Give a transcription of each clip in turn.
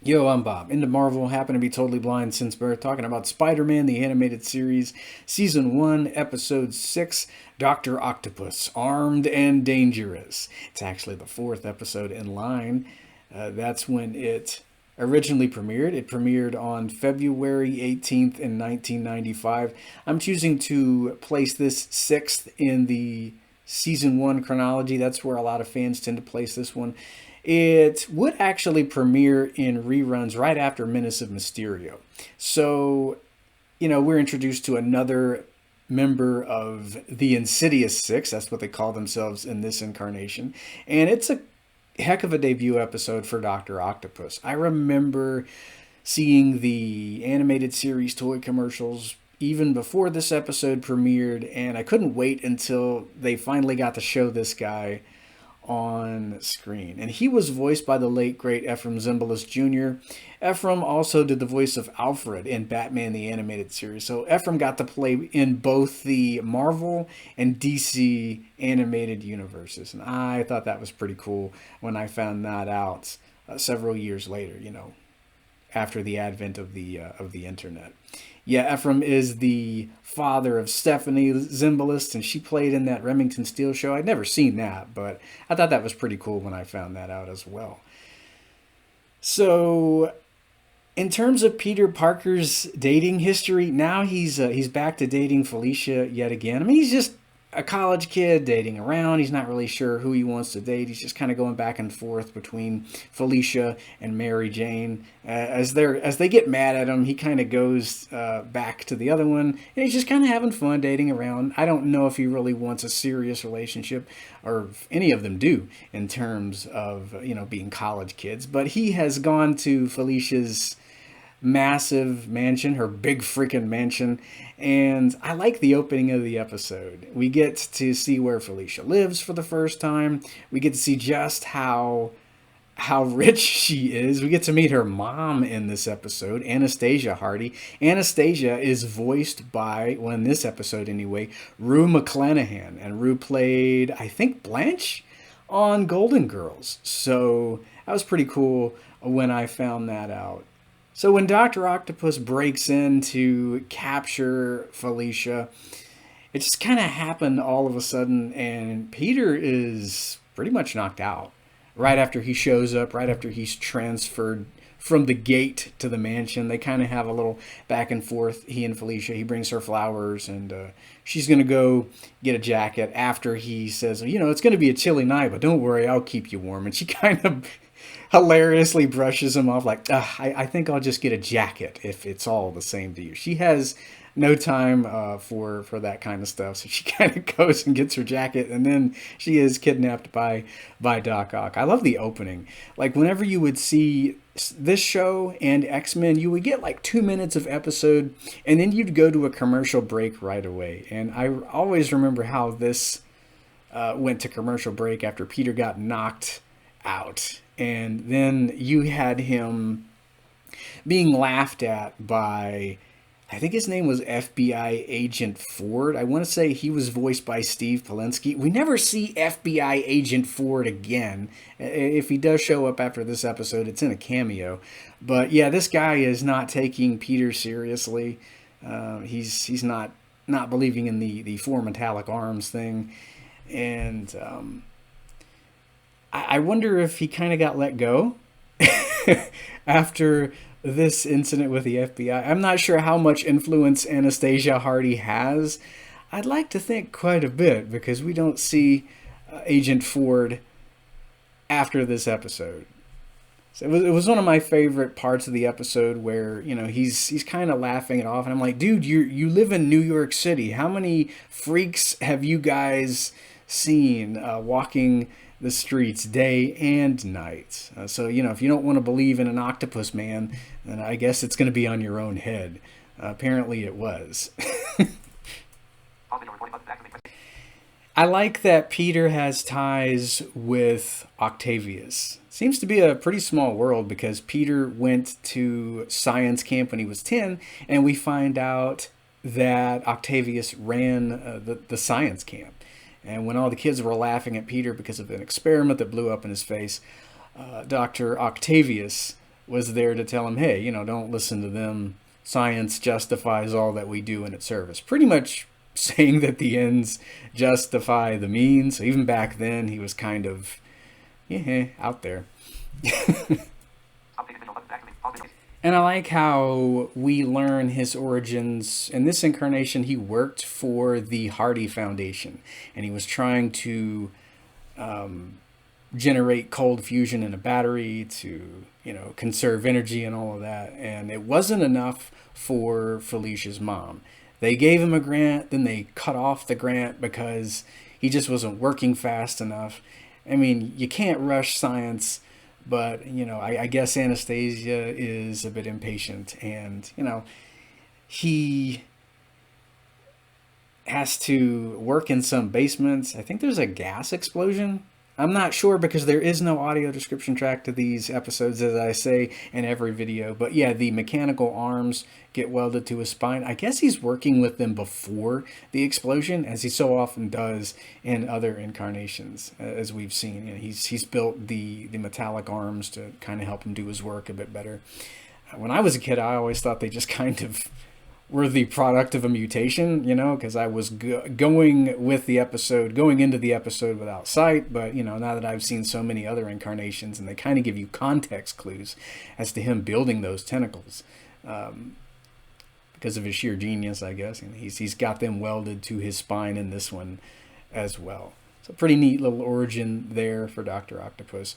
Yo, I'm Bob. Into Marvel, happen to be totally blind since birth, talking about Spider-Man, the animated series, Season 1, Episode 6, Dr. Octopus, Armed and Dangerous. It's actually the fourth episode in line. That's when it originally premiered. It premiered on February 18th in 1995. I'm choosing to place this sixth in the Season 1 chronology. That's where a lot of fans tend to place this one. It would actually premiere in reruns right after Menace of Mysterio. So, we're introduced to another member of the Insidious Six. That's what they call themselves in this incarnation. And it's a heck of a debut episode for Dr. Octopus. I remember seeing the animated series toy commercials even before this episode premiered, and I couldn't wait until they finally got to show this guy on screen. And he was voiced by the late great Efrem Zimbalist Jr. Efrem also did the voice of Alfred in Batman the Animated Series. So Efrem got to play in both the Marvel and DC animated universes. And I thought that was pretty cool when I found that out several years later, after the advent of the internet. Yeah, Efrem is the father of Stephanie Zimbalist, and she played in that Remington Steele show. I'd never seen that, but I thought that was pretty cool when I found that out as well. So, in terms of Peter Parker's dating history, now he's back to dating Felicia yet again. I mean, he's just a college kid dating around. He's not really sure who he wants to date. He's just kind of going back and forth between Felicia and Mary Jane. As they get mad at him, he kind of goes back to the other one, and he's just kind of having fun dating around. I don't know if he really wants a serious relationship, or if any of them do, in terms of being college kids. But he has gone to Felicia's massive mansion, her big freaking mansion, and I like the opening of the episode. We get to see where Felicia lives for the first time. We get to see just how rich she is. We get to meet her mom in this episode, Anastasia Hardy. Anastasia is voiced by, well, in this episode anyway, Rue McClanahan, and Rue played, I think, Blanche on Golden Girls. So that was pretty cool when I found that out. So when Dr. Octopus breaks in to capture Felicia, it just kind of happened all of a sudden, and Peter is pretty much knocked out right after he shows up, right after he's transferred from the gate to the mansion. They kind of have a little back and forth, he and Felicia. He brings her flowers, and she's going to go get a jacket after he says, it's going to be a chilly night, but don't worry, I'll keep you warm. And she kind of hilariously brushes him off like, I think I'll just get a jacket if it's all the same to you. She has no time for that kind of stuff, so she kind of goes and gets her jacket, and then she is kidnapped by Doc Ock. I love the opening. Like, whenever you would see this show and X-Men, you would get like 2 minutes of episode, and then you'd go to a commercial break right away. And I always remember how this went to commercial break after Peter got knocked out. And then you had him being laughed at by, I think his name was FBI Agent Ford. I want to say he was voiced by Steve Polinsky. We never see FBI Agent Ford again. If he does show up after this episode, it's in a cameo. But yeah, this guy is not taking Peter seriously. He's not believing in the four metallic arms thing. And I wonder if he kind of got let go after this incident with the FBI. I'm not sure how much influence Anastasia Hardy has. I'd like to think quite a bit, because we don't see Agent Ford after this episode. So it was one of my favorite parts of the episode where, he's kind of laughing it off, and I'm like, dude, you live in New York City. How many freaks have you guys seen walking the streets day and night? So, if you don't want to believe in an octopus man, then I guess it's going to be on your own head. Apparently it was. I like that Peter has ties with Octavius. Seems to be a pretty small world, because Peter went to science camp when he was 10, and we find out that Octavius ran the science camp. And when all the kids were laughing at Peter because of an experiment that blew up in his face, Dr. Octavius was there to tell him, hey, don't listen to them. Science justifies all that we do in its service. Pretty much saying that the ends justify the means. So even back then, he was kind of, out there. And I like how we learn his origins. In this incarnation, he worked for the Hardy Foundation, and he was trying to generate cold fusion in a battery to, conserve energy and all of that. And it wasn't enough for Felicia's mom. They gave him a grant, then they cut off the grant because he just wasn't working fast enough. I mean, you can't rush science, but, I guess Anastasia is a bit impatient, and, he has to work in some basements. I think there's a gas explosion. I'm not sure because there is no audio description track to these episodes, as I say in every video. But yeah, the mechanical arms get welded to his spine. I guess he's working with them before the explosion, as he so often does in other incarnations, as we've seen. He's built the metallic arms to kind of help him do his work a bit better. When I was a kid, I always thought they just kind of were the product of a mutation, because I was going into the episode without sight. But, now that I've seen so many other incarnations, and they kind of give you context clues as to him building those tentacles, because of his sheer genius, I guess. And he's got them welded to his spine in this one as well. So pretty neat little origin there for Dr. Octopus.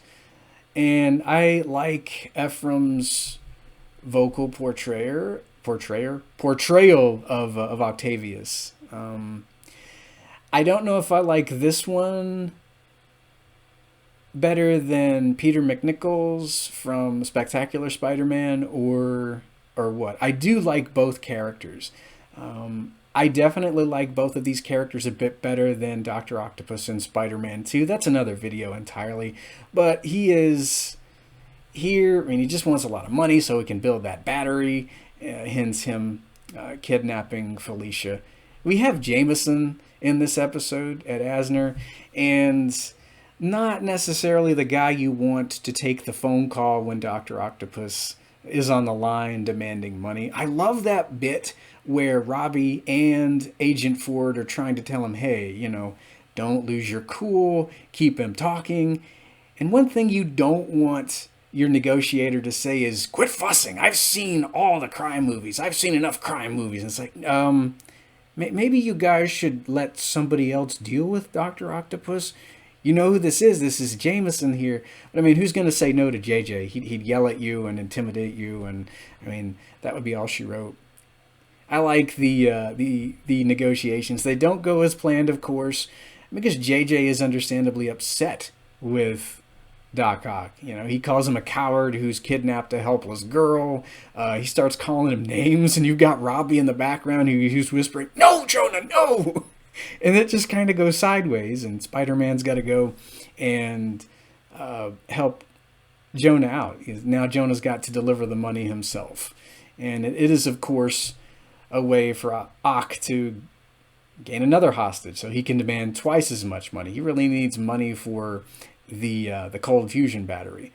And I like Efrem's vocal portrayal of Octavius. I don't know if I like this one better than Peter McNichols from Spectacular Spider-Man or what. I do like both characters. I definitely like both of these characters a bit better than Dr. Octopus and Spider-Man 2. That's another video entirely. But he is here, he just wants a lot of money so he can build that battery. Hence him kidnapping Felicia. We have Jameson in this episode at Asner, and not necessarily the guy you want to take the phone call when Dr. Octopus is on the line demanding money. I love that bit where Robbie and Agent Ford are trying to tell him, hey, don't lose your cool, keep him talking. And one thing you don't want your negotiator to say is, quit fussing. I've seen all the crime movies. I've seen enough crime movies. And it's like, maybe you guys should let somebody else deal with Dr. Octopus. You know who this is. This is Jameson here. But who's going to say no to JJ? He'd yell at you and intimidate you. And that would be all she wrote. I like the negotiations. They don't go as planned, of course, because JJ is understandably upset with Doc Ock. He calls him a coward who's kidnapped a helpless girl. He starts calling him names, and you've got Robbie in the background who's whispering, "No, Jonah, no!" And it just kind of goes sideways, and Spider-Man's got to go and help Jonah out. Now Jonah's got to deliver the money himself. And it is, of course, a way for Ock to gain another hostage, so he can demand twice as much money. He really needs money for the cold fusion battery.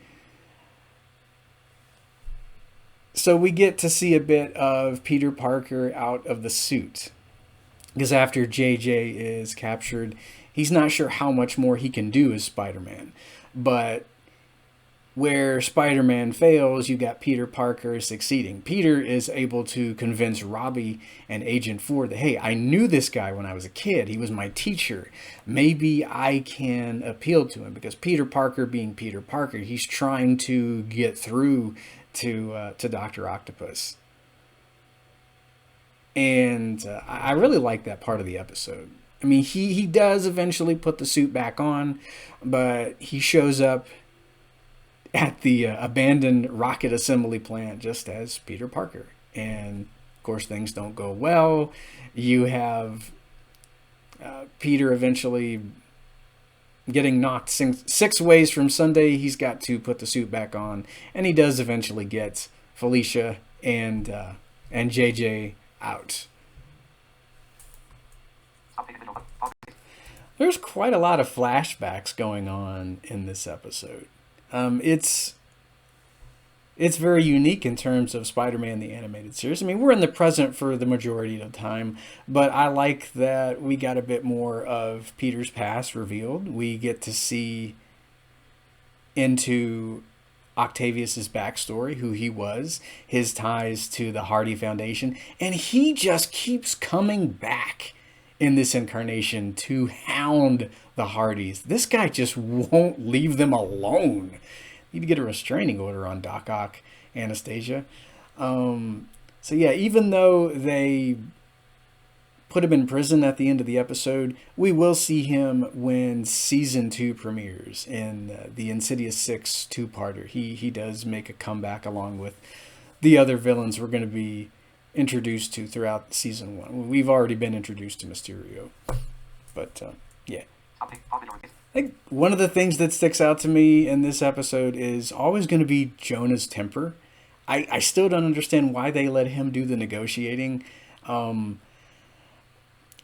So we get to see a bit of Peter Parker out of the suit, because after JJ is captured, he's not sure how much more he can do as Spider-Man. But where Spider-Man fails, you got Peter Parker succeeding. Peter is able to convince Robbie and Agent Ford that, hey, I knew this guy when I was a kid. He was my teacher. Maybe I can appeal to him, because Peter Parker being Peter Parker, he's trying to get through to Dr. Octopus. And I really like that part of the episode. He does eventually put the suit back on, but he shows up at the abandoned rocket assembly plant just as Peter Parker. And, of course, things don't go well. You have Peter eventually getting knocked six ways from Sunday. He's got to put the suit back on, and he does eventually get Felicia and JJ out. There's quite a lot of flashbacks going on in this episode. It's it's very unique in terms of Spider-Man the Animated Series. I mean, we're in the present for the majority of the time, but I like that we got a bit more of Peter's past revealed. We get to see into Octavius's backstory, who he was, his ties to the Hardy Foundation, and he just keeps coming back in this incarnation to hound the Hardys. This guy just won't leave them alone. Need to get a restraining order on Doc Ock, Anastasia. So yeah, even though they put him in prison at the end of the episode, we will see him when season 2 premieres in the Insidious 6 two-parter. He does make a comeback along with the other villains we're going to be introduced to throughout season 1. We've already been introduced to Mysterio, but yeah. I think one of the things that sticks out to me in this episode is always going to be Jonah's temper. I still don't understand why they let him do the negotiating. I'm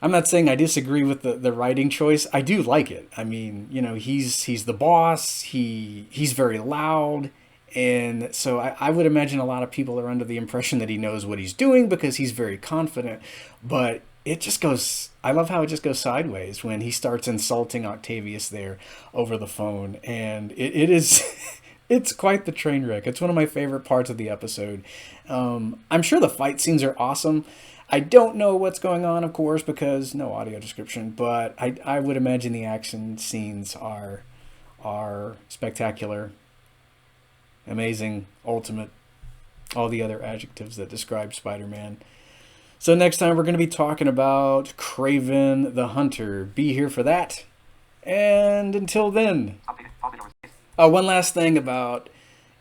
not saying I disagree with the writing choice. I do like it. I mean, you know, he's the boss. He's very loud. And so I would imagine a lot of people are under the impression that he knows what he's doing because he's very confident. But it just goes, I love how it just goes sideways when he starts insulting Octavius there over the phone. And it is, it's quite the train wreck. It's one of my favorite parts of the episode. I'm sure the fight scenes are awesome. I don't know what's going on, of course, because no audio description. But I would imagine the action scenes are spectacular, amazing, ultimate, all the other adjectives that describe Spider-Man. So next time we're going to be talking about Kraven the Hunter. Be here for that. And until then. One last thing about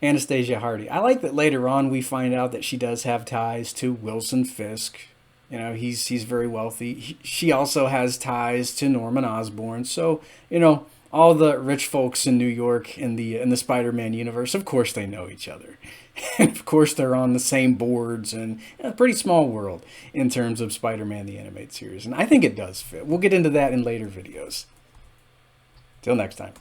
Anastasia Hardy. I like that later on we find out that she does have ties to Wilson Fisk. You know, he's very wealthy. She also has ties to Norman Osborn. So, you know, all the rich folks in New York in the Spider-Man universe, of course they know each other. And of course they're on the same boards, and a pretty small world in terms of Spider-Man the Animated Series. And I think it does fit. We'll get into that in later videos. Till next time.